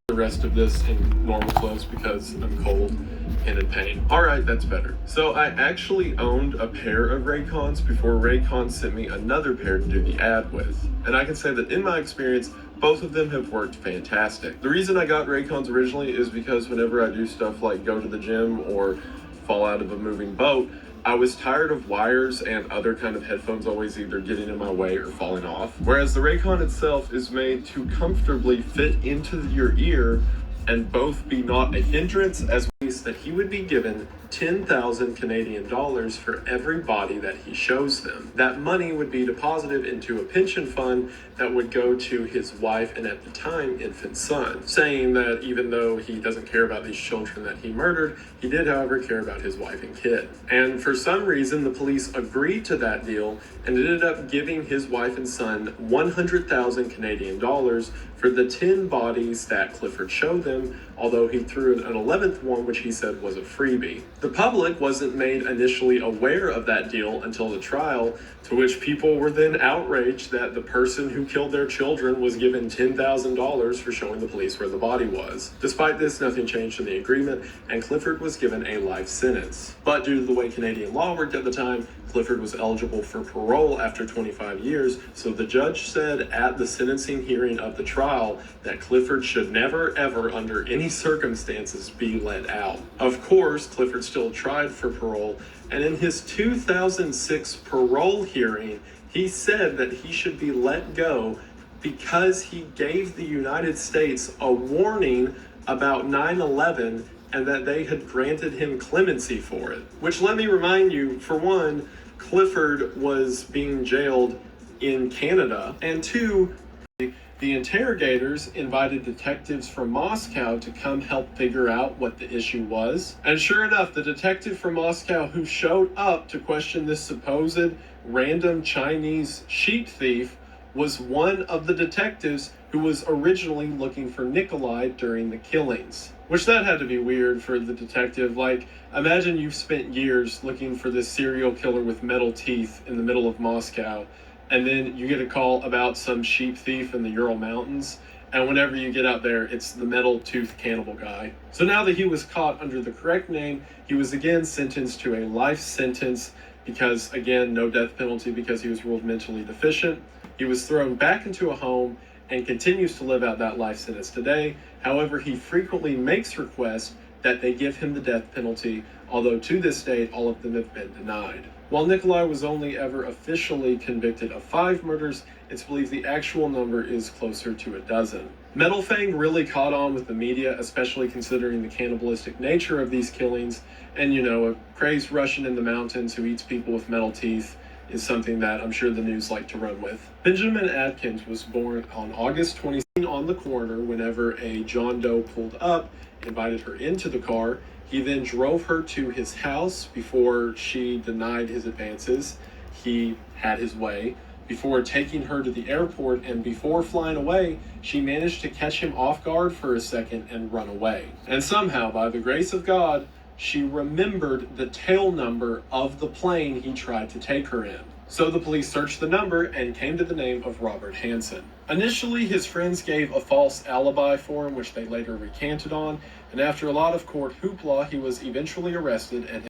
The rest of this in normal clothes because I'm cold and in pain. All right, that's better. So I actually owned a pair of Raycons before Raycon sent me another pair to do the ad with. And I can say that in my experience, both of them have worked fantastic. The reason I got Raycons originally is because whenever I do stuff like go to the gym or fall out of a moving boat, I was tired of wires and other kind of headphones always either getting in my way or falling off. Whereas the Raycon itself is made to comfortably fit into your ear and both be not a hindrance, as that he would be given 10,000 Canadian dollars for every body that he shows them. That money would be deposited into a pension fund that would go to his wife and at the time infant son, saying that even though he doesn't care about these children that he murdered, he did however care about his wife and kid. And for some reason the police agreed to that deal and ended up giving his wife and son 100,000 Canadian dollars for the 10 bodies that Clifford showed them, although he threw in an 11th one which he said was a freebie. The public wasn't made initially aware of that deal until the trial, to which people were then outraged that the person who killed their children was given $10,000 for showing the police where the body was. Despite this, nothing changed in the agreement, and Clifford was given a life sentence. But due to the way Canadian law worked at the time, Clifford was eligible for parole after 25 years, so the judge said at the sentencing hearing of the trial that Clifford should never ever under any circumstances be let out. Of course, Clifford still tried for parole, and in his 2006 parole hearing, he said that he should be let go because he gave the United States a warning about 9/11 and that they had granted him clemency for it. Which, let me remind you, for one, Clifford was being jailed in Canada, and two, the interrogators invited detectives from Moscow to come help figure out what the issue was. And sure enough, the detective from Moscow who showed up to question this supposed random Chinese sheep thief was one of the detectives who was originally looking for Nikolai during the killings. Which that had to be weird for the detective. Like, imagine you've spent years looking for this serial killer with metal teeth in the middle of Moscow, and then you get a call about some sheep thief in the Ural Mountains, and whenever you get out there, it's the metal tooth cannibal guy. So now that he was caught under the correct name, he was again sentenced to a life sentence because, again, no death penalty because he was ruled mentally deficient. He was thrown back into a home and continues to live out that life sentence today. However, he frequently makes requests that they give him the death penalty, although to this date, all of them have been denied. While Nikolai was only ever officially convicted of 5 murders, it's believed the actual number is closer to a dozen. Metal Fang really caught on with the media, especially considering the cannibalistic nature of these killings, and a crazed Russian in the mountains who eats people with metal teeth is something that I'm sure the news like to run with. Benjamin Atkins was born on August 20th on the corner whenever a John Doe pulled up, invited her into the car. He then drove her to his house before she denied his advances. He had his way. Before taking her to the airport and before flying away, she managed to catch him off guard for a second and run away. And somehow, by the grace of God, she remembered the tail number of the plane he tried to take her in. So the police searched the number and came to the name of Robert Hansen. Initially, his friends gave a false alibi for him, which they later recanted on, and after a lot of court hoopla, he was eventually arrested and